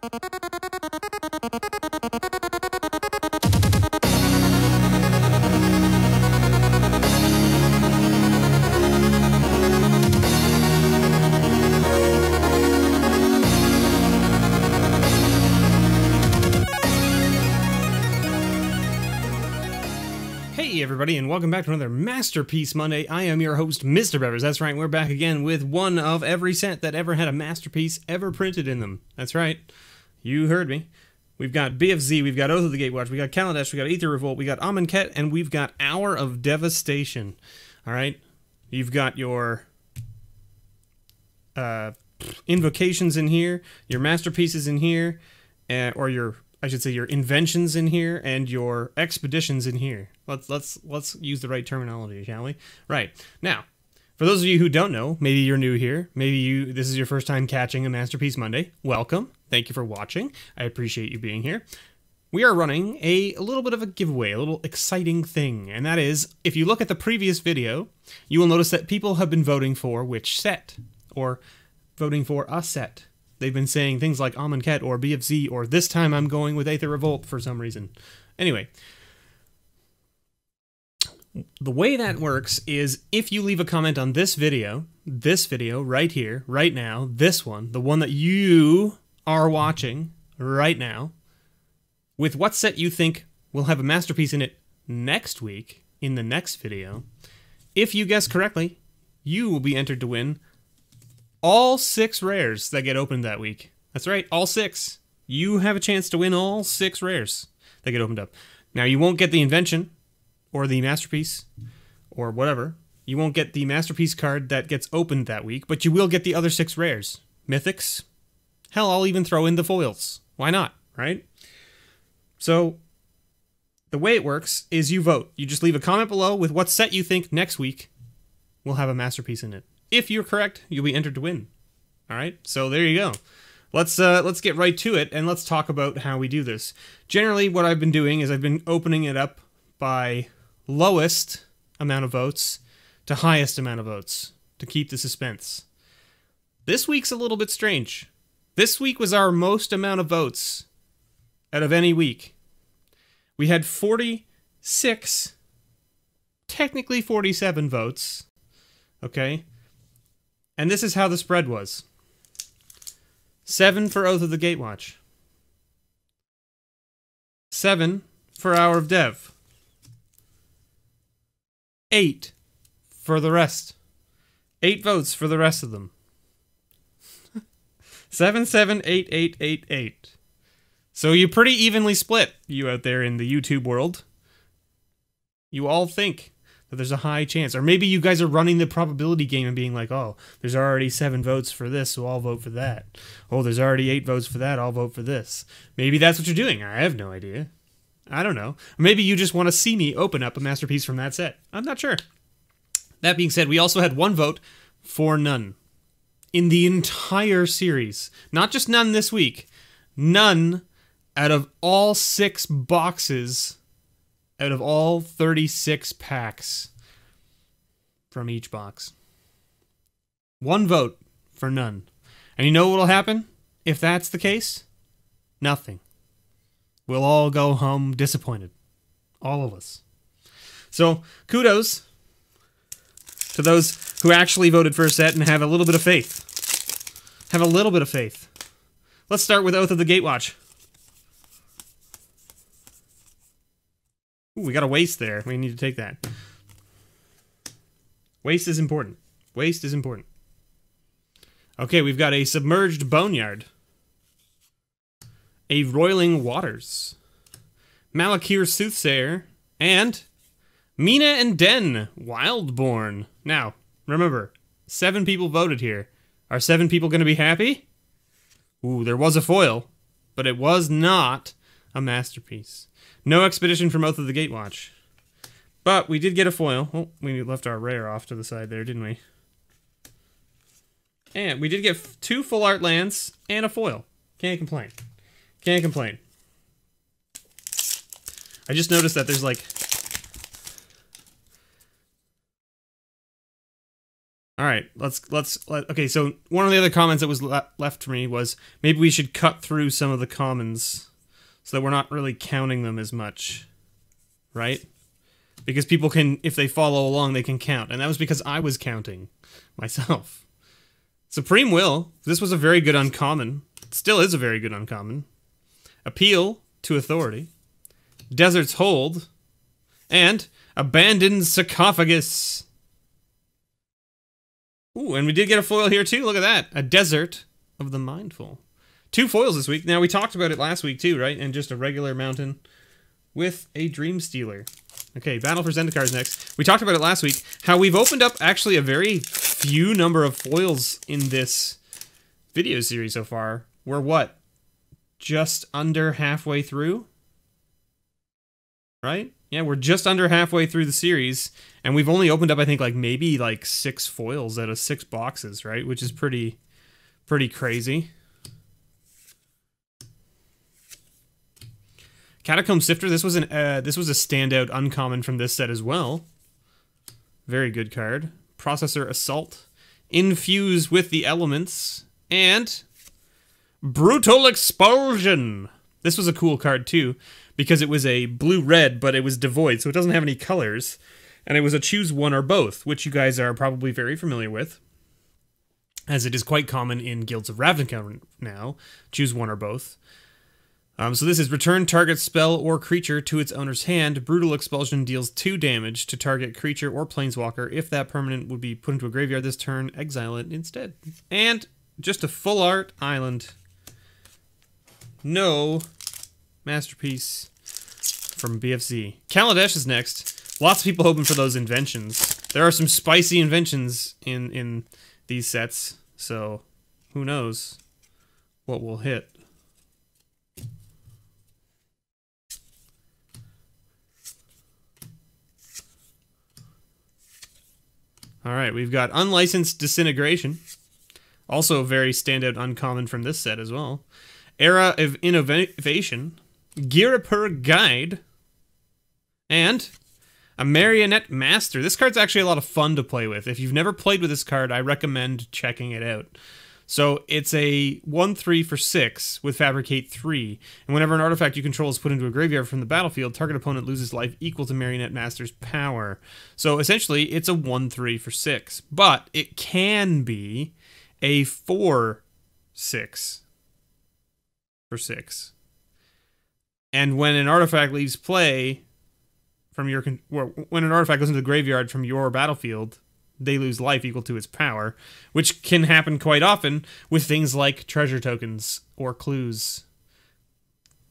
Hey everybody, and welcome back to another Masterpiece Monday. I am your host, MrBevers. That's right, we're back again with one of every set that ever had a masterpiece ever printed in them. That's right, you heard me. We've got BFZ, we've got Oath of the Gatewatch, we got Kaladesh, we got Aether Revolt, we got Amonkhet, and we've got Hour of Devastation. Alright, you've got your invocations in here, your masterpieces in here, or your... I should say your inventions in here and your expeditions in here. Let's use the right terminology, shall we? Right. Now, for those of you who don't know, maybe you're new here, maybe this is your first time catching a Masterpiece Monday. Welcome. Thank you for watching. I appreciate you being here. We are running a little bit of a giveaway, a little exciting thing, and that is, if you look at the previous video, you will notice that people have been voting for which set, or voting for a set. They've been saying things like Amonkhet or BFZ, or this time I'm going with Aether Revolt for some reason. Anyway, the way that works is if you leave a comment on this video right here, right now, this one, the one that you are watching right now, with what set you think will have a masterpiece in it next week, in the next video, if you guess correctly, you will be entered to win all 6 rares that get opened that week. That's right, all 6. You have a chance to win all 6 rares that get opened up. Now, you won't get the invention, or the masterpiece, or whatever. You won't get the masterpiece card that gets opened that week, but you will get the other 6 rares. Mythics. Hell, I'll even throw in the foils. Why not, right? So, the way it works is you vote. You just leave a comment below with what set you think next week will have a masterpiece in it. If you're correct, you'll be entered to win. All right, so there you go. Let's get right to it, and let's talk about how we do this. Generally, what I've been doing is I've been opening it up by lowest amount of votes to highest amount of votes to keep the suspense. This week's a little bit strange. This week was our most amount of votes out of any week. We had 46, technically 47 votes, okay? And this is how the spread was. 7 for Oath of the Gatewatch. 7 for Hour of Dev. 8 for the rest. 8 votes for the rest of them. 7, 7, 8, 8, 8, 8. So you're pretty evenly split, you out there in the YouTube world. You all think that there's a high chance. Or maybe you guys are running the probability game and being like, oh, there's already 7 votes for this, so I'll vote for that. Oh, there's already 8 votes for that, I'll vote for this. Maybe that's what you're doing. I have no idea. I don't know. Maybe you just want to see me open up a masterpiece from that set. I'm not sure. That being said, we also had 1 vote for none. In the entire series. Not just none this week. None out of all 6 boxes out of all 36 packs from each box. 1 vote for none. And you know what will happen if that's the case? Nothing. We'll all go home disappointed. All of us. So, kudos to those who actually voted for a set and have a little bit of faith. Have a little bit of faith. Let's start with Oath of the Gatewatch. Ooh, we got a waste there. We need to take that. Waste is important. Waste is important. Okay, we've got a Submerged Boneyard. A Roiling Waters. Malakir Soothsayer. And Mina and Den, Wildborn. Now, remember, 7 people voted here. Are 7 people going to be happy? Ooh, there was a foil, but it was not a masterpiece. No expedition from Oath of the Gatewatch. But we did get a foil. Oh, we left our rare off to the side there, didn't we? And we did get 2 full art lands and a foil. Can't complain. Can't complain. I just noticed that there's like... All right, okay, so one of the other comments that was left for me was maybe we should cut through some of the commons so that we're not really counting them as much, right? Because people can, if they follow along, they can count. And that was because I was counting myself. Supreme Will. This was a very good uncommon. It still is a very good uncommon. Appeal to Authority. Desert's Hold. And Abandoned Sarcophagus. Ooh, and we did get a foil here too. Look at that. A Desert of the Mindful. 2 foils this week. Now, we talked about it last week too, right? And just a regular mountain with a Dream Stealer. Okay, Battle for Zendikar next. We talked about it last week, how we've opened up actually a very few number of foils in this video series so far. We're what? Just under halfway through? Right? Yeah, we're just under halfway through the series, and we've only opened up, I think, like maybe like 6 foils out of 6 boxes, right? Which is pretty crazy. Catacomb Sifter. This was a standout uncommon from this set as well. Very good card. Processor Assault. Infuse with the Elements. And Brutal Expulsion. This was a cool card too, because it was a blue-red, but it was devoid, so it doesn't have any colors. And it was a choose one or both, which you guys are probably very familiar with, as it is quite common in Guilds of Ravnica now. Choose one or both. So this is return target spell or creature to its owner's hand. Brutal Expulsion deals 2 damage to target creature or planeswalker. If that permanent would be put into a graveyard this turn, exile it instead. And just a full art island. No masterpiece from BFZ. Kaladesh is next. Lots of people hoping for those inventions. There are some spicy inventions in these sets, so who knows what will hit. All right, we've got Unlicensed Disintegration. Also a very standout uncommon from this set as well. Era of Innovation. Girapur Guide. And a Marionette Master. This card's actually a lot of fun to play with. If you've never played with this card, I recommend checking it out. So it's a 1/3 for 6 with Fabricate 3. And whenever an artifact you control is put into a graveyard from the battlefield, target opponent loses life equal to Marionette Master's power. So essentially, it's a 1/3 for 6. But it can be a 4/6 for 6. And when an artifact leaves play from your... when an artifact goes into the graveyard from your battlefield, they lose life equal to its power, which can happen quite often with things like treasure tokens or clues.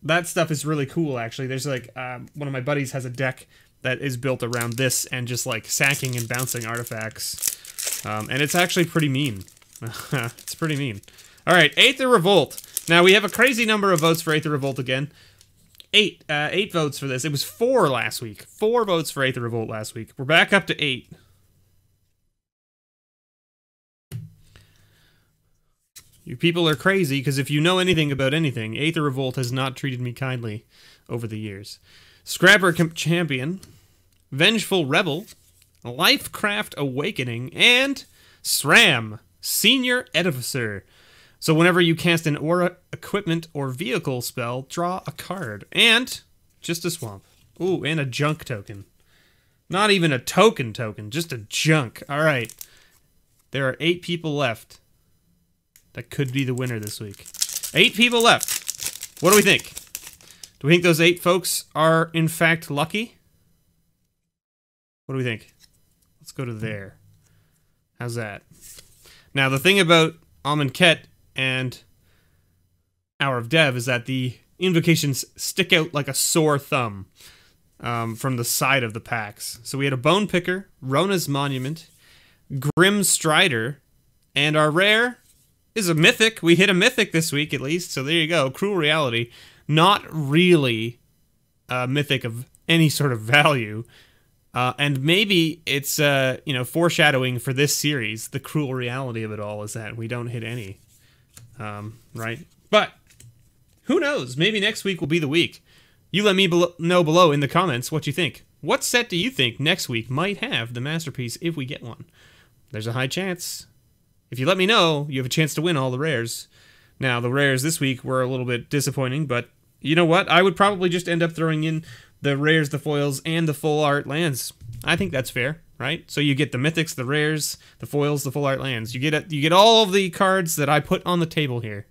That stuff is really cool, actually. There's like, one of my buddies has a deck that is built around this and just like sacking and bouncing artifacts. And it's actually pretty mean. It's pretty mean. All right, Aether Revolt. Now we have a crazy number of votes for Aether Revolt again. 8 votes for this. It was 4 last week. 4 votes for Aether Revolt last week. We're back up to 8. You people are crazy, because if you know anything about anything, Aether Revolt has not treated me kindly over the years. Scrapper Champion, Vengeful Rebel, Lifecraft Awakening, and SRAM, Senior Edificer. So whenever you cast an aura, equipment, or vehicle spell, draw a card. And just a swamp. Ooh, and a junk token. Not even a token, just a junk. All right. There are 8 people left. That could be the winner this week. 8 people left. What do we think? Do we think those 8 folks are, in fact, lucky? What do we think? Let's go to there. How's that? Now, the thing about Amonkhet and Hour of Dev is that the invocations stick out like a sore thumb from the side of the packs. So we had a Bone Picker, Rona's Monument, Grim Strider, and our rare is a mythic. We hit a mythic this week, at least, so there you go. Cruel Reality. Not really a mythic of any sort of value. And maybe it's, foreshadowing for this series. The cruel reality of it all is that we don't hit any. Right? But, who knows? Maybe next week will be the week. You let me know below in the comments what you think. What set do you think next week might have the masterpiece if we get one? there's a high chance. If you let me know, you have a chance to win all the rares. Now, the rares this week were a little bit disappointing, but you know what? I would probably just end up throwing in the rares, the foils, and the full art lands. I think that's fair, right? So you get the mythics, the rares, the foils, the full art lands. You get all of the cards that I put on the table here.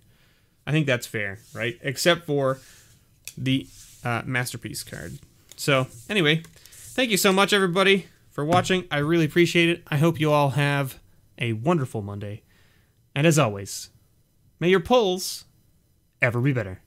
I think that's fair, right? Except for the Masterpiece card. So, anyway, thank you so much, everybody, for watching. I really appreciate it. I hope you all have a wonderful Monday. And as always, may your pulls ever be better.